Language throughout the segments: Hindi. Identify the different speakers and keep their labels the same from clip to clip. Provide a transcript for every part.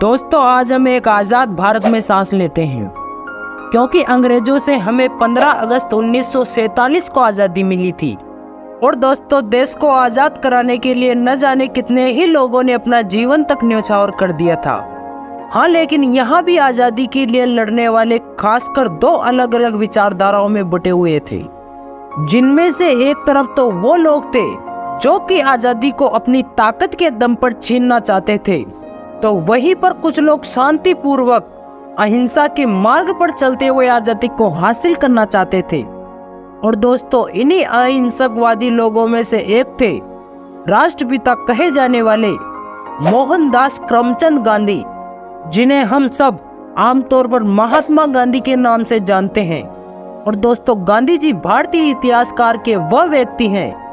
Speaker 1: दोस्तों, आज हम एक आज़ाद भारत में सांस लेते हैं क्योंकि अंग्रेजों से हमें 15 अगस्त 1947 को आज़ादी मिली थी। और दोस्तों, देश को आज़ाद कराने के लिए न जाने कितने ही लोगों ने अपना जीवन तक न्यौछावर कर दिया था। हाँ, लेकिन यहाँ भी आज़ादी के लिए लड़ने वाले खासकर दो अलग अलग विचारधाराओं में बटे हुए थे, जिनमें से एक तरफ तो वो लोग थे जो कि आज़ादी को अपनी ताकत के दम पर छीनना चाहते थे, तो वहीं पर कुछ लोग शांतिपूर्वक अहिंसा के मार्ग पर चलते हुए आज़ादी को हासिल करना चाहते थे। और दोस्तों, इन्हीं अहिंसकवादी लोगों में से एक थे राष्ट्रपिता कहे जाने वाले मोहनदास करमचंद गांधी, जिन्हें हम सब आमतौर पर महात्मा गांधी के नाम से जानते हैं। और दोस्तों, गांधी जी भारतीय इतिहासकार के वह व्यक्ति हैं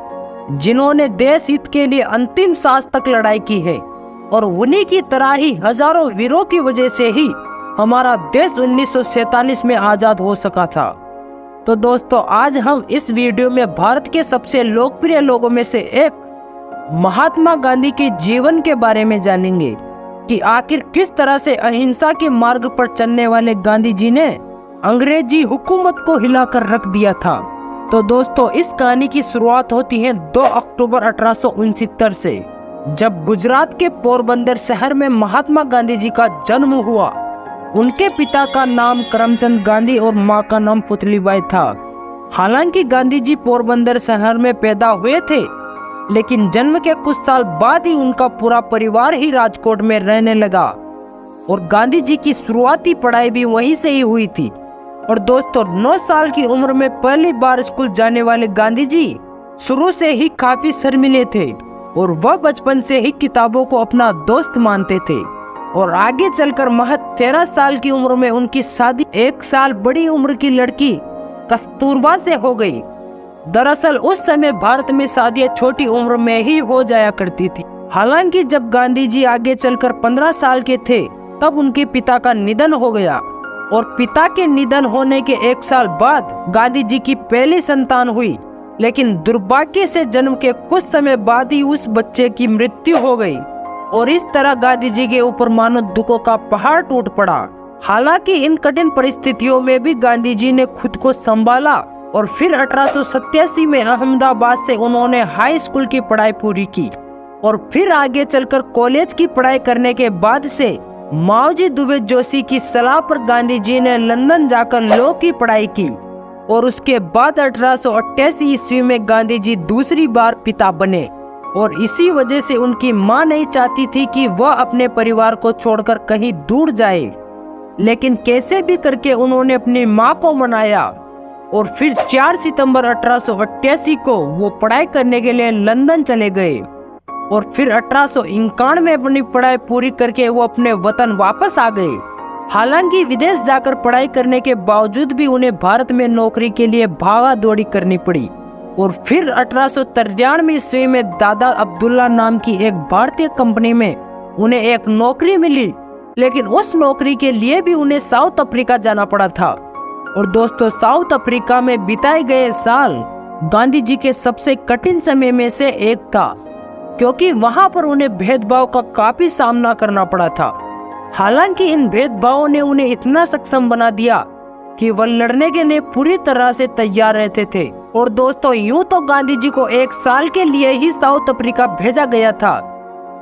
Speaker 1: जिन्होंने देश हित के लिए अंतिम सांस तक लड़ाई की है, और उन्हीं की तरह ही हजारों वीरों की वजह से ही हमारा देश 1947 में आजाद हो सका था। तो दोस्तों, आज हम इस वीडियो में भारत के सबसे लोकप्रिय लोगों में से एक महात्मा गांधी के जीवन के बारे में जानेंगे कि आखिर किस तरह से अहिंसा के मार्ग पर चलने वाले गांधी जी ने अंग्रेजी हुकूमत को हिलाकर रख दिया था। तो दोस्तों, इस कहानी की शुरुआत होती है 2 अक्टूबर 1869 से, जब गुजरात के पोरबंदर शहर में महात्मा गांधी जी का जन्म हुआ। उनके पिता का नाम करमचंद गांधी और मां का नाम पुतलीबाई था। हालांकि गांधी जी पोरबंदर शहर में पैदा हुए थे, लेकिन जन्म के कुछ साल बाद ही उनका पूरा परिवार ही राजकोट में रहने लगा, और गांधी जी की शुरुआती पढ़ाई भी वहीं से ही हुई थी। और दोस्तों, 9 साल की उम्र में पहली बार स्कूल जाने वाले गांधी जी शुरू से ही काफी शर्मीले थे, और वह बचपन से ही किताबों को अपना दोस्त मानते थे। और आगे चलकर महज 13 साल की उम्र में उनकी शादी 1 साल बड़ी उम्र की लड़की कस्तूरबा से हो गई। दरअसल उस समय भारत में शादियां छोटी उम्र में ही हो जाया करती थी। हालांकि जब गांधी जी आगे चलकर 15 साल के थे, तब उनके पिता का निधन हो गया, और पिता के निधन होने के 1 साल बाद गांधी जी की पहली संतान हुई। लेकिन दुर्भाग्य से जन्म के कुछ समय बाद ही उस बच्चे की मृत्यु हो गई, और इस तरह गांधी जी के ऊपर मानो दुखों का पहाड़ टूट पड़ा। हालांकि इन कठिन परिस्थितियों में भी गांधी जी ने खुद को संभाला, और फिर 1887 में अहमदाबाद से उन्होंने हाई स्कूल की पढ़ाई पूरी की, और फिर आगे चलकर कॉलेज की पढ़ाई करने के बाद से माओजी दुबे जोशी की सलाह पर गांधी जी ने लंदन जाकर लॉ की पढ़ाई की, और उसके बाद 1888 ईस्वी में गांधी जी दूसरी बार पिता बने। और इसी वजह से उनकी मां नहीं चाहती थी कि वह अपने परिवार को छोड़कर कहीं दूर जाए, लेकिन कैसे भी करके उन्होंने अपनी मां को मनाया, और फिर 4 सितंबर 1888 को वो पढ़ाई करने के लिए लंदन चले गए, और फिर 1891 में अपनी पढ़ाई पूरी करके वो अपने वतन वापस आ गए। हालांकि विदेश जाकर पढ़ाई करने के बावजूद भी उन्हें भारत में नौकरी के लिए भागा दौड़ी करनी पड़ी, और फिर 1893 ईस्वी में दादा अब्दुल्ला नाम की एक भारतीय कंपनी में उन्हें एक नौकरी मिली, लेकिन उस नौकरी के लिए भी उन्हें साउथ अफ्रीका जाना पड़ा था। और दोस्तों, साउथ अफ्रीका में बिताए गए साल गांधी जी के सबसे कठिन समय में से एक था, क्योंकि वहां पर उन्हें भेदभाव का काफी सामना करना पड़ा था। हालांकि इन भेदभावों ने उन्हें इतना सक्षम बना दिया कि वह लड़ने के लिए पूरी तरह से तैयार रहते थे। और दोस्तों, यूं तो गांधी जी को 1 साल के लिए ही साउथ अफ्रीका भेजा गया था,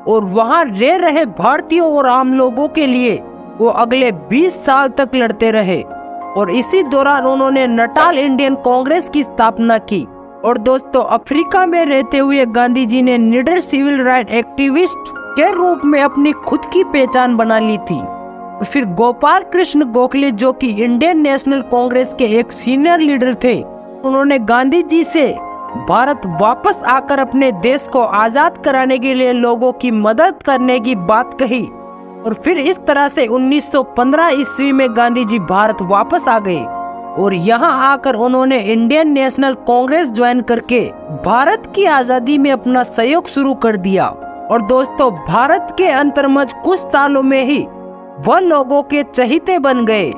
Speaker 1: और वहां रह रहे भारतीयों और आम लोगों के लिए वो अगले 20 साल तक लड़ते रहे। और इसी दौरान उन्होंने नटाल इंडियन कांग्रेस की स्थापना की। और दोस्तों, अफ्रीका में रहते हुए गांधी जी ने निडर सिविल राइट एक्टिविस्ट के रूप में अपनी खुद की पहचान बना ली थी। फिर गोपाल कृष्ण गोखले, जो कि इंडियन नेशनल कांग्रेस के एक सीनियर लीडर थे, उन्होंने गांधी जी से भारत वापस आकर अपने देश को आजाद कराने के लिए लोगों की मदद करने की बात कही। और फिर इस तरह से 1915 ईस्वी में गांधी जी भारत वापस आ गए, और यहाँ आकर उन्होंने इंडियन नेशनल कांग्रेस ज्वाइन करके भारत की आजादी में अपना सहयोग शुरू कर दिया। और दोस्तों, भारत के अंतर्मज कुछ सालों में ही वह लोगों के चहीते बन गए,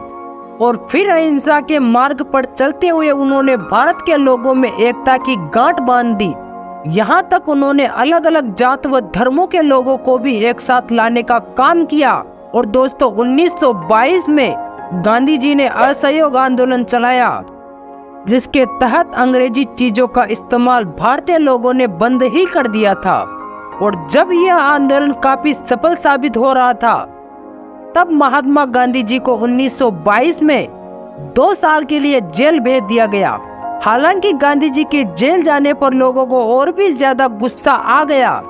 Speaker 1: और फिर अहिंसा के मार्ग पर चलते हुए उन्होंने भारत के लोगों में एकता की गांठ बांध दी। यहाँ तक उन्होंने अलग अलग जात व धर्मों के लोगों को भी एक साथ लाने का काम किया, और दोस्तों 1922 में गांधी जी ने असहयोग आंदोलन चलाया, जिसके तहत अंग्रेजी चीजों का इस्तेमाल भारतीय लोगों ने बंद ही कर दिया था। और जब यह आंदोलन काफी सफल साबित हो रहा था, तब महात्मा गांधी जी को 1922 में 2 साल के लिए जेल भेज दिया गया। हालांकि गांधी जी के जेल जाने पर लोगों को और भी ज्यादा गुस्सा आ गया,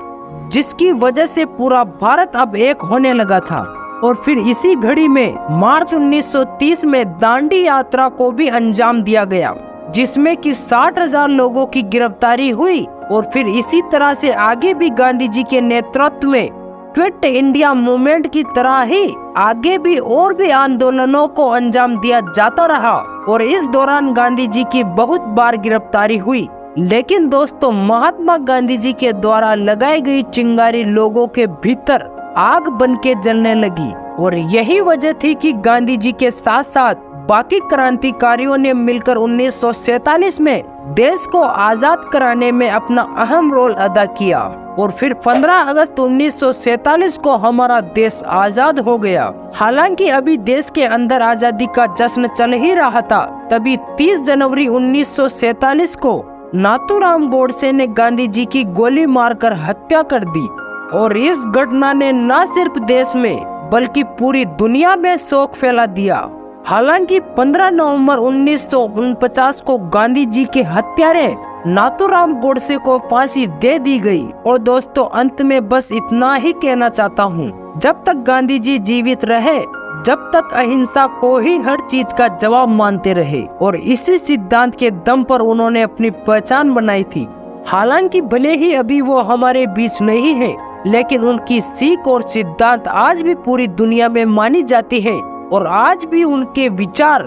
Speaker 1: जिसकी वजह से पूरा भारत अब एक होने लगा था। और फिर इसी घड़ी में मार्च 1930 में दांडी यात्रा को भी अंजाम दिया गया, जिसमें कि 60,000 लोगों की गिरफ्तारी हुई। और फिर इसी तरह से आगे भी गांधी जी के नेतृत्व में क्विट इंडिया मूवमेंट की तरह ही आगे भी और भी आंदोलनों को अंजाम दिया जाता रहा। और इस दौरान गांधी जी की बहुत बार गिरफ्तारी हुई, लेकिन दोस्तों महात्मा गांधी जी के द्वारा लगाई गई चिंगारी लोगों के भीतर आग बन के जलने लगी। और यही वजह थी कि गांधी जी के साथ साथ बाकी क्रांतिकारियों ने मिलकर 1947 में देश को आजाद कराने में अपना अहम रोल अदा किया। और फिर 15 अगस्त 1947 को हमारा देश आजाद हो गया। हालांकि अभी देश के अंदर आजादी का जश्न चल ही रहा था, तभी 30 जनवरी 1947 को नाथूराम गोडसे ने गांधी जी की गोली मारकर हत्या कर दी। और इस घटना ने न सिर्फ देश में बल्कि पूरी दुनिया में शोक फैला दिया। हालांकि 15 नवंबर 1949 को गांधी जी के हत्यारे नाथूराम गोडसे को फांसी दे दी गई। और दोस्तों अंत में बस इतना ही कहना चाहता हूँ, जब तक गांधी जी जीवित रहे, जब तक अहिंसा को ही हर चीज का जवाब मानते रहे। और इसी सिद्धांत के दम पर उन्होंने अपनी पहचान बनाई थी। हालांकि भले ही अभी वो हमारे बीच नहीं है, लेकिन उनकी सीख और सिद्धांत आज भी पूरी दुनिया में मानी जाती है। और आज भी उनके विचार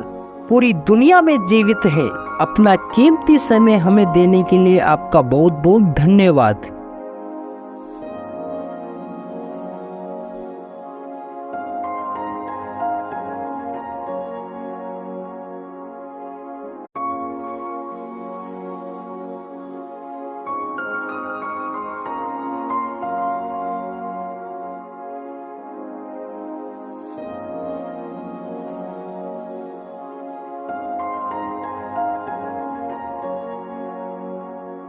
Speaker 1: पूरी दुनिया में जीवित है। अपना कीमती समय हमें देने के लिए आपका बहुत बहुत धन्यवाद।